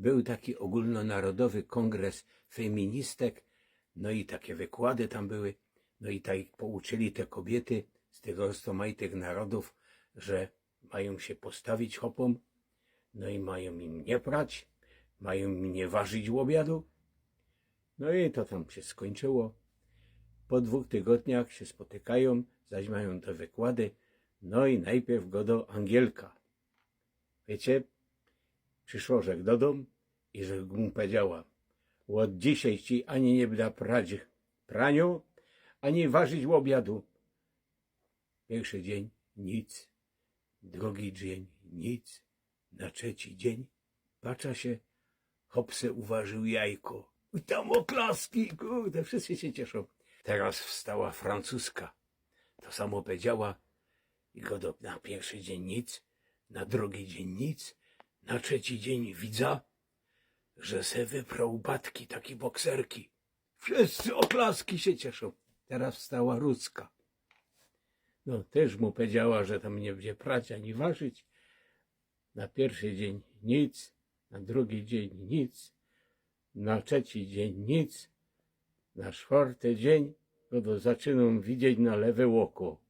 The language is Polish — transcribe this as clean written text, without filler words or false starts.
był taki ogólnonarodowy kongres feministek, no i takie wykłady tam były, no i tak pouczyli te kobiety z tych rozmaitych narodów, że mają się postawić chłopom, no i mają im nie prać, mają im nie ważyć obiadu. No i to tam się skończyło. Po 2 tygodniach się spotykają, zaś mają te wykłady, no i najpierw go do Angielka. Wiecie, przyszło, że do domu i że mu powiedziała: od dzisiaj ci ani nie będę prać praniu, ani ważyć obiadu. Pierwszy dzień nic, drugi dzień nic, na trzeci dzień patrza się, hopse uważył jajko. I tam oklaski, kurde, wszyscy się cieszą. Teraz wstała francuska, to samo powiedziała i go na pierwszy dzień nic, na drugi dzień nic, na trzeci dzień widza, że se wyprał batki, takie bokserki. Wszyscy oklaski się cieszą. Teraz wstała ruska. No też mu powiedziała, że tam nie będzie prać ani ważyć. Na pierwszy dzień nic, na drugi dzień nic, na trzeci dzień nic, na czwarty dzień go zaczynam widzieć na lewe oko.